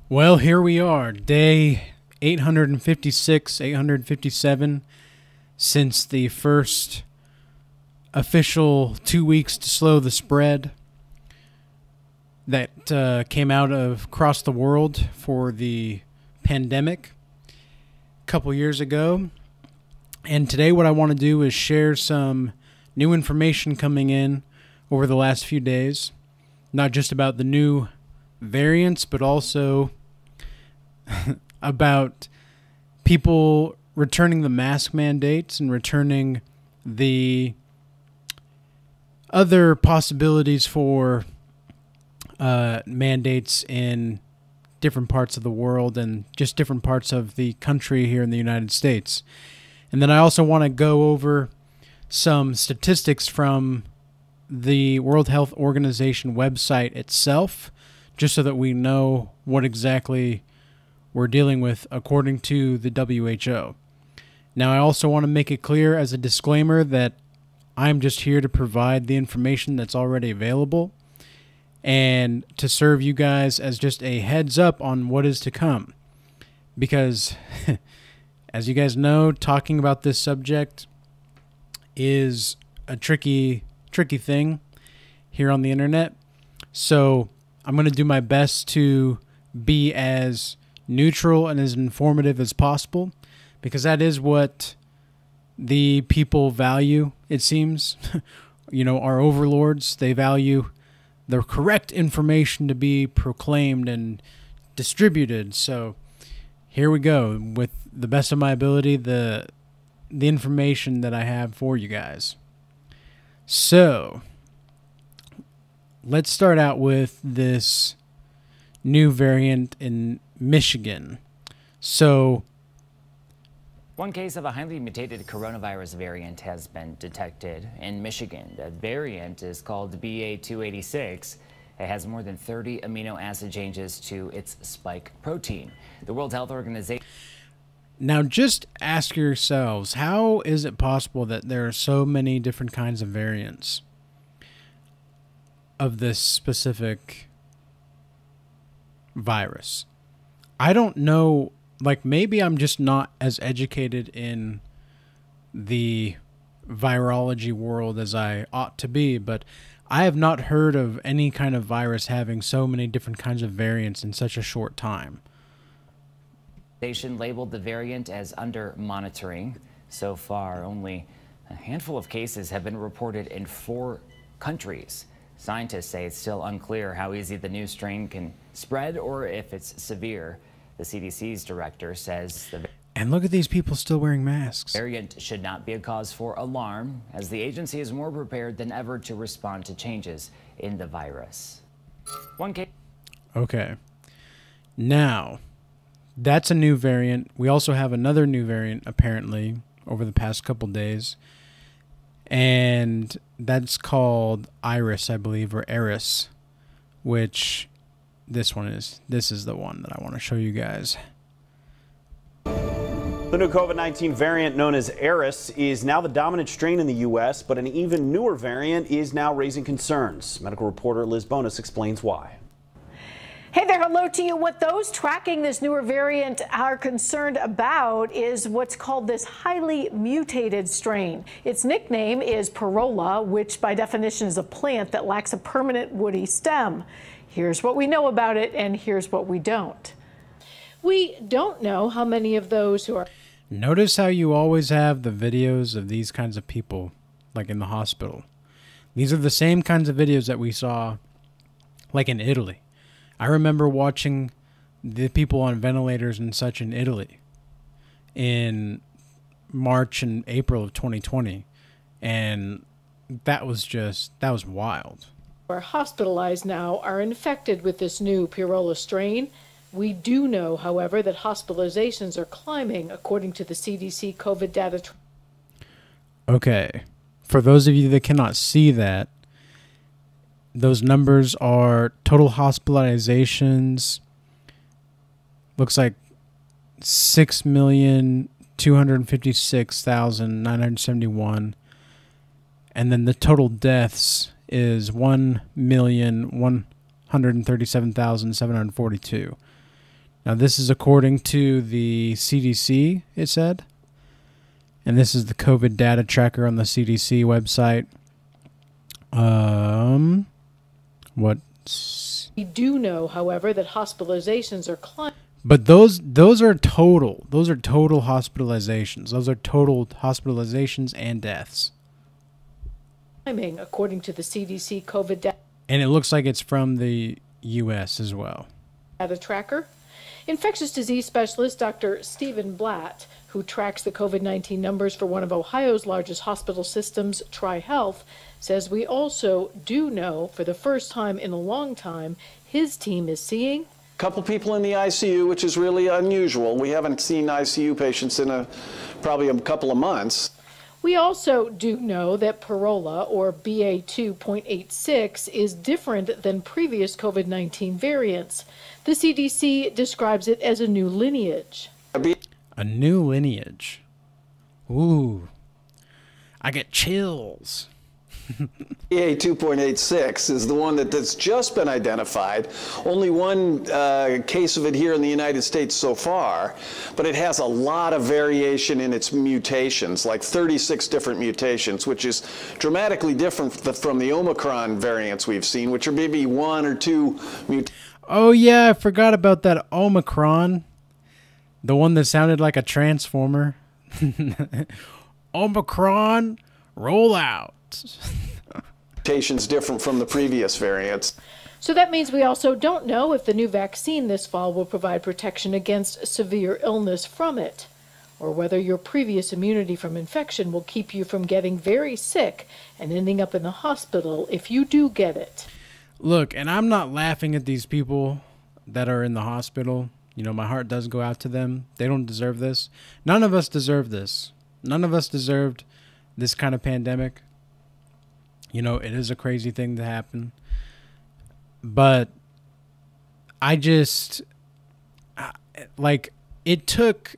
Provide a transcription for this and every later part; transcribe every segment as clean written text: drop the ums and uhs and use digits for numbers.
Well, here we are, day 856, 857, since the first official 2 weeks to slow the spread that came out of across the world for the pandemic a couple years ago. And today what I want to do is share some new information coming in over the last few days, not just about the new variants, but also about people returning the mask mandates and returning the other possibilities for mandates in different parts of the world and just different parts of the country here in the United States. And then I also want to go over some statistics from the World Health Organization website itself, just so that we know what exactly we're dealing with according to the WHO. Now, I also want to make it clear as a disclaimer that I'm just here to provide the information that's already available and to serve you guys as just a heads up on what is to come. Because, as you guys know, talking about this subject is a tricky thing here on the internet. So I'm going to do my best to be as neutral and as informative as possible, because that is what the people value, it seems. You know, our overlords, they value the correct information to be proclaimed and distributed. So here we go, with the best of my ability, the information that I have for you guys. So let's start out with this new variant in Michigan. So one case of a highly mutated coronavirus variant has been detected in Michigan. That variant is called BA.286. It has more than 30 amino acid changes to its spike protein. The World Health Organization... Now, just ask yourselves, how is it possible that there are so many different kinds of variants of this specific virus? I don't know, like, maybe I'm just not as educated in the virology world as I ought to be, but I have not heard of any kind of virus having so many different kinds of variants in such a short time. Labeled the variant as under monitoring. So far, only a handful of cases have been reported in 4 countries. Scientists say it's still unclear how easy the new strain can spread or if it's severe. The CDC's director says the And look at these people still wearing masks. variant should not be a cause for alarm, as the agency is more prepared than ever to respond to changes in the virus. One case. Okay. Now, that's a new variant. We also have another new variant, apparently, over the past couple days. And that's called Iris, I believe, or Eris, which this is the one that I want to show you guys. The new COVID-19 variant known as Eris is now the dominant strain in the U.S., but an even newer variant is now raising concerns. Medical reporter Liz Bonus explains why. Hey there, hello to you. What those tracking this newer variant are concerned about is what's called this highly mutated strain. Its nickname is Parola, which by definition is a plant that lacks a permanent woody stem. Here's what we know about it, and here's what we don't. We don't know how many of those who are... Notice how you always have the videos of these kinds of people, like in the hospital. These are the same kinds of videos that we saw, like in Italy. I remember watching the people on ventilators and such in Italy in March and April of 2020, and that was wild. Are hospitalized now are infected with this new Parola strain. We do know, however, that hospitalizations are climbing according to the CDC COVID data. Okay, for those of you that cannot see that, those numbers are total hospitalizations. Looks like 6,256,971, and then the total deaths is 1,137,742. Now, this is according to the CDC, it said. And this is the COVID data tracker on the CDC website. We do know, however, that hospitalizations are climbing. But those are total. Those are total hospitalizations. Those are total hospitalizations and deaths. According to the CDC COVID data. And it looks like it's from the U.S. as well. Data tracker. Infectious disease specialist Dr. Stephen Blatt, who tracks the COVID-19 numbers for one of Ohio's largest hospital systems, TriHealth, says we also do know, for the first time in a long time, his team is seeing a couple people in the ICU, which is really unusual. We haven't seen ICU patients in probably a couple of months. We also do know that Parola, or BA2.86, is different than previous COVID-19 variants. The CDC describes it as a new lineage. A new lineage. Ooh. I get chills. BA2.86 is the one that's just been identified. Only one case of it here in the United States so far, but it has a lot of variation in its mutations, like 36 different mutations, which is dramatically different from the Omicron variants we've seen, which are maybe 1 or 2 mutations. Oh yeah, I forgot about that Omicron. The one that sounded like a transformer. Omicron, roll out. Mutations different from the previous variants. So that means we also don't know if the new vaccine this fall will provide protection against severe illness from it, or whether your previous immunity from infection will keep you from getting very sick and ending up in the hospital if you do get it. Look, and I'm not laughing at these people that are in the hospital. You know, my heart does go out to them. They don't deserve this. None of us deserve this. None of us deserved this kind of pandemic. You know, it is a crazy thing to happen. But I just, like, it took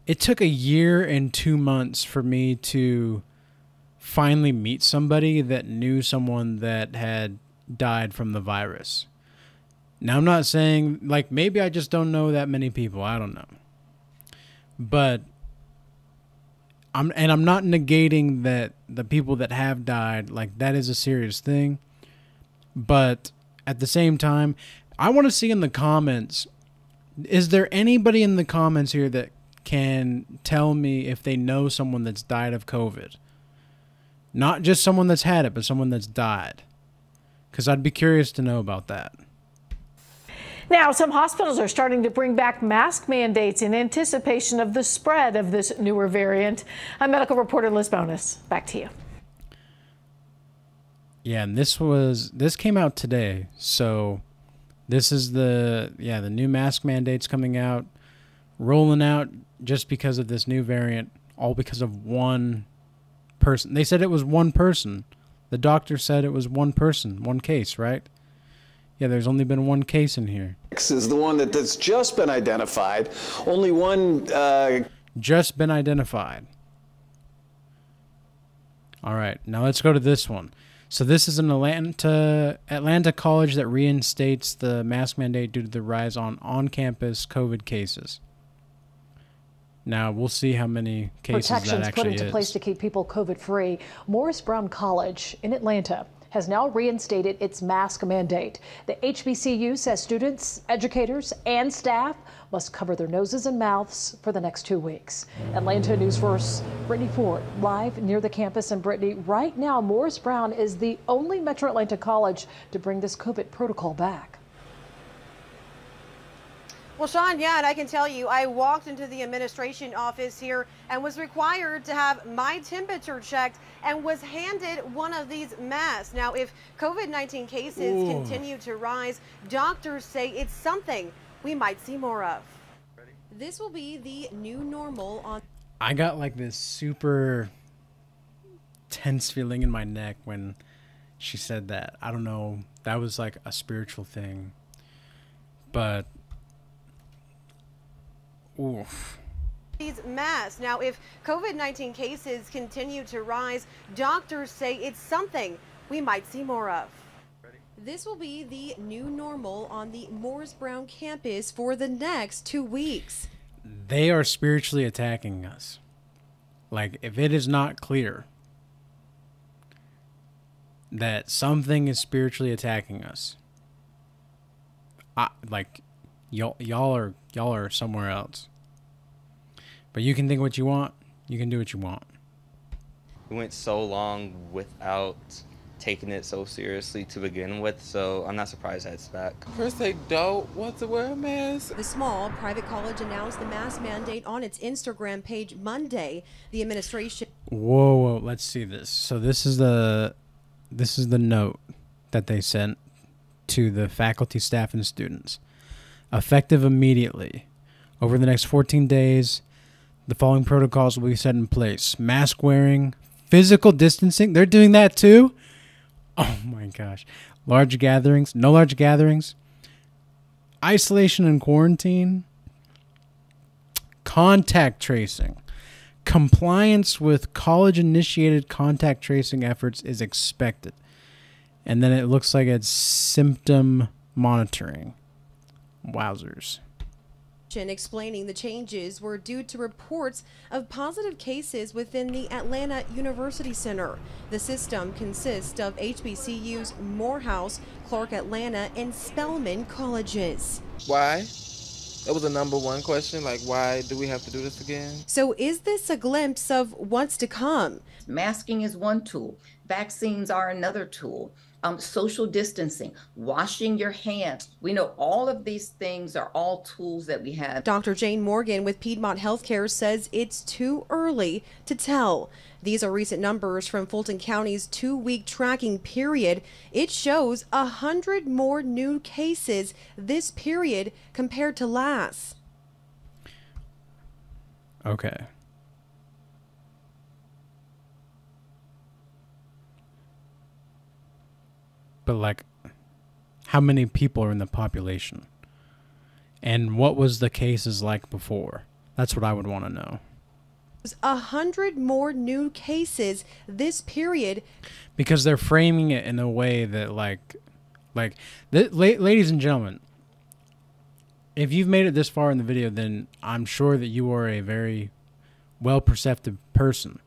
a year and 2 months for me to finally meet somebody that knew someone that had died from the virus. Now, I'm not saying, like, maybe I just don't know that many people. I don't know. But I'm not negating that the people that have died, like, that is a serious thing. But at the same time, I want to see in the comments, is there anybody in the comments here that can tell me if they know someone that's died of COVID? Not just someone that's had it, but someone that's died. Because I'd be curious to know about that. Now, some hospitals are starting to bring back mask mandates in anticipation of the spread of this newer variant. I'm medical reporter Liz Bonus. Back to you. Yeah, and this came out today. So this is the new mask mandates coming out, rolling out just because of this new variant, all because of one person. They said it was one person. The doctor said it was one person, one case, right? Yeah, there's only been one case in here. This is the one that's just been identified. Only one. Just been identified. All right, now let's go to this one. So this is an Atlanta college that reinstates the mask mandate due to the rise on-campus COVID cases. Now, we'll see how many cases that actually is. Protections put into place to keep people COVID-free. Morris Brown College in Atlanta has now reinstated its mask mandate. The HBCU says students, educators, and staff must cover their noses and mouths for the next 2 weeks. Atlanta News 4's Brittany Ford live near the campus. And Brittany, right now, Morris Brown is the only Metro Atlanta college to bring this COVID protocol back. Well, Sean, yeah, and I can tell you, I walked into the administration office here and was required to have my temperature checked and was handed one of these masks. Now, if COVID-19 cases continue to rise, doctors say it's something we might see more of. This will be the new normal on. I got like this super tense feeling in my neck when she said that. I don't know. That was like a spiritual thing. But oof. These masks. Now, if COVID-19 cases continue to rise, doctors say it's something we might see more of. This will be the new normal on the Morris Brown campus for the next 2 weeks. They are spiritually attacking us. Like, if it is not clear that something is spiritually attacking us, y'all are somewhere else. But you can think what you want. You can do what you want. We went so long without taking it so seriously to begin with, so I'm not surprised that it's back. First they don't want to wear a mask. The small private college announced the mask mandate on its Instagram page Monday. The administration... Whoa, let's see this. So this is the note that they sent to the faculty, staff, and students. Effective immediately. Over the next 14 days, the following protocols will be set in place. Mask wearing, physical distancing. They're doing that too? Oh my gosh. Large gatherings, no large gatherings. Isolation and quarantine. Contact tracing. Compliance with college-initiated contact tracing efforts is expected. And then it looks like it's symptom monitoring. Wowzers. Explaining the changes were due to reports of positive cases within the Atlanta University Center. The system consists of HBCU's Morehouse, Clark Atlanta, and Spelman colleges. Why? That was the #1 question. Like, why do we have to do this again? So is this a glimpse of what's to come? Masking is one tool. Vaccines are another tool. Social distancing, washing your hands. We know all of these things are all tools that we have. Dr. Jane Morgan with Piedmont Healthcare says it's too early to tell. These are recent numbers from Fulton County's 2-week tracking period. It shows 100 more new cases this period compared to last. Okay. But, like, how many people are in the population? And what was the cases like before? That's what I would want to know. 100 more new cases this period. Because they're framing it in a way that, ladies and gentlemen, if you've made it this far in the video, then I'm sure that you are a very well-perceptive person.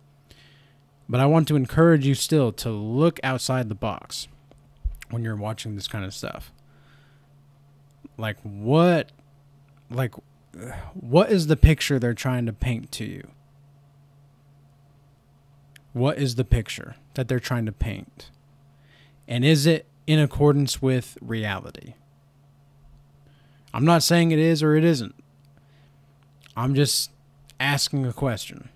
But I want to encourage you still to look outside the box when you're watching this kind of stuff. What is the picture they're trying to paint to you? What is the picture that they're trying to paint? And is it in accordance with reality? I'm not saying it is or it isn't. I'm just asking a question.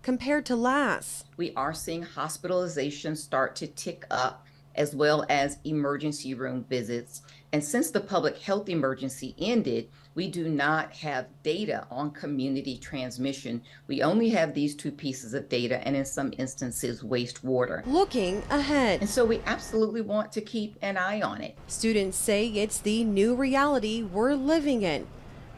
Compared to last, we are seeing hospitalizations start to tick up, as well as emergency room visits. And since the public health emergency ended, we do not have data on community transmission. We only have these two pieces of data, and in some instances, wastewater. Looking ahead. And so we absolutely want to keep an eye on it. Students say it's the new reality we're living in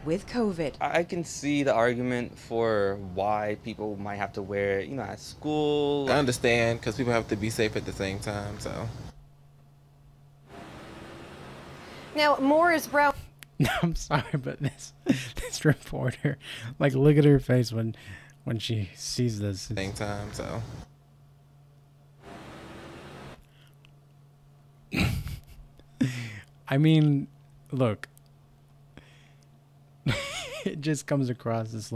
with COVID. I can see the argument for why people might have to wear it, at school. I understand, because people have to be safe at the same time, so. Now, Morris Brown. I'm sorry, but this reporter, look at her face when she sees this. Same time, so. I mean, look. It just comes across as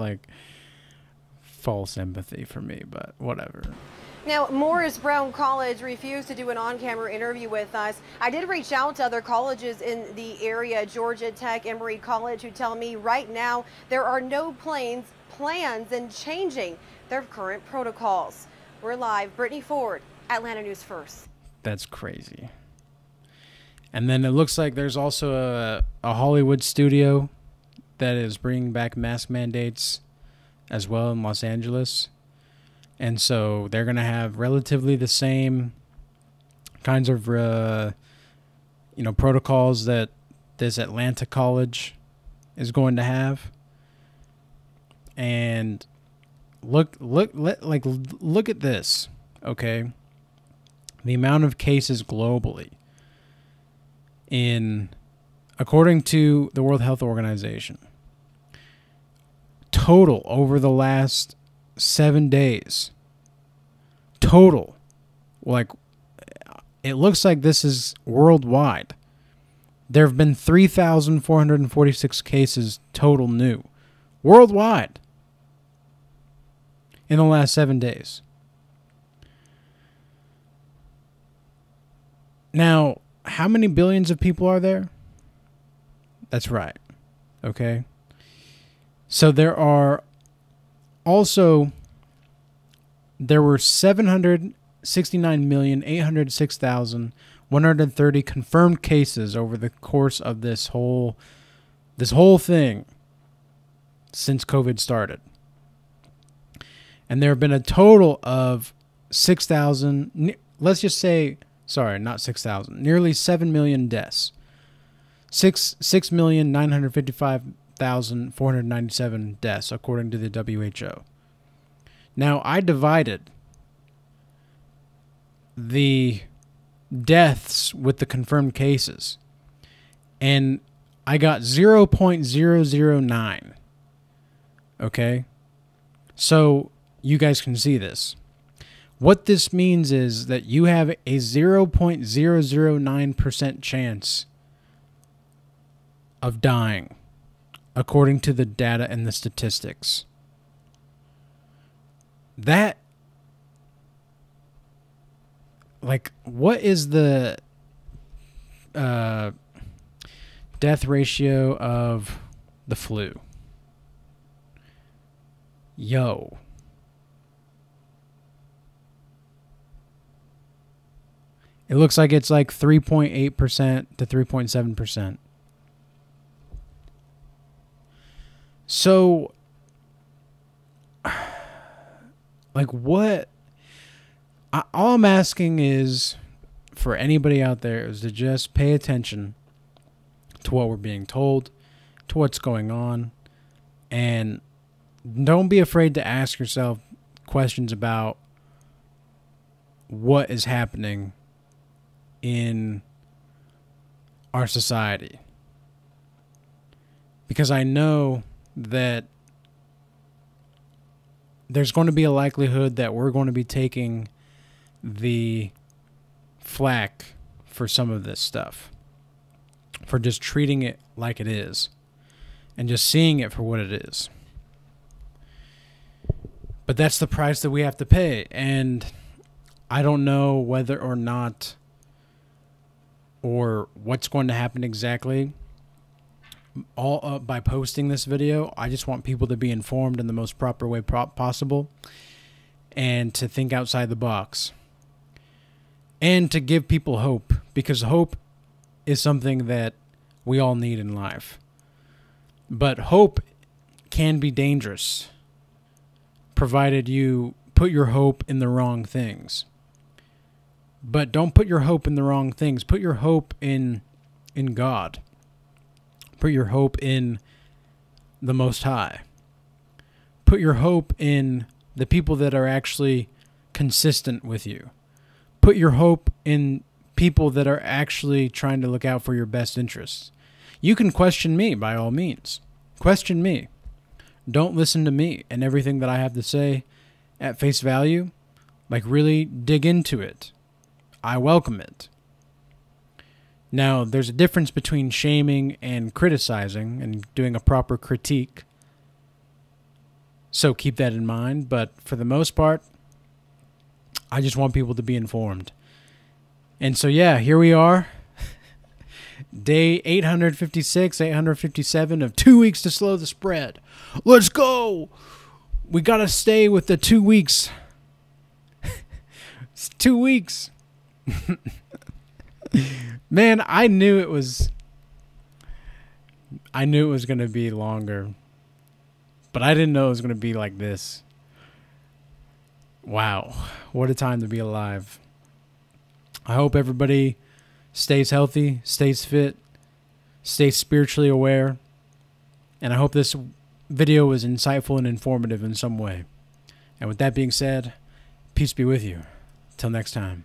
false empathy for me, but whatever. Now, Morris Brown College refused to do an on-camera interview with us. I did reach out to other colleges in the area, Georgia Tech, Emory College, who tell me right now there are no plans in changing their current protocols. We're live. Brittany Ford, Atlanta News First. That's crazy. And then it looks like there's also a Hollywood studio that is bringing back mask mandates as well in Los Angeles. And so they're going to have relatively the same kinds of, protocols that this Atlanta college is going to have. And look at this, okay? The amount of cases globally according to the World Health Organization, total over the last 7 days, total, like, it looks like this is worldwide. There have been 3,446 cases total new worldwide in the last 7 days. Now, how many billions of people are there? That's right. Okay. So there were 769,806,130 confirmed cases over the course of this whole thing since COVID started. And there have been a total of 6,000, let's just say, sorry, not 6,000, nearly 7 million deaths. 6,955,497 deaths, according to the WHO. Now, I divided the deaths with the confirmed cases, and I got 0.009. Okay? So, you guys can see this. What this means is that you have a 0.009% chance of dying, according to the data and the statistics. That, like, what is the death ratio of the flu? Yo. It looks like it's like 3.8% to 3.7%. So, like, what? All I'm asking is for anybody out there is to just pay attention to what we're being told, to what's going on, and don't be afraid to ask yourself questions about what is happening in our society. Because I know that there's going to be a likelihood that we're going to be taking the flack for some of this stuff, for just treating it like it is and just seeing it for what it is. But that's the price that we have to pay, and I don't know whether or not or what's going to happen exactly all up by posting this video. I just want people to be informed in the most proper way possible, and to think outside the box, and to give people hope, because hope is something that we all need in life. But hope can be dangerous, provided you put your hope in the wrong things. But don't put your hope in the wrong things. Put your hope in God. Put your hope in the Most High. Put your hope in the people that are actually consistent with you. Put your hope in people that are actually trying to look out for your best interests. You can question me, by all means. Question me. Don't listen to me and everything that I have to say at face value. Like, really dig into it. I welcome it. Now, there's a difference between shaming and criticizing and doing a proper critique. So keep that in mind. But for the most part, I just want people to be informed. And so, yeah, here we are. Day 856, 857 of 2 weeks to slow the spread. Let's go. We got to stay with the 2 weeks. It's 2 weeks. Man, I knew it was going to be longer, but I didn't know it was going to be like this. Wow, what a time to be alive. I hope everybody stays healthy, stays fit, stays spiritually aware, and I hope this video was insightful and informative in some way. And with that being said, peace be with you. Till next time.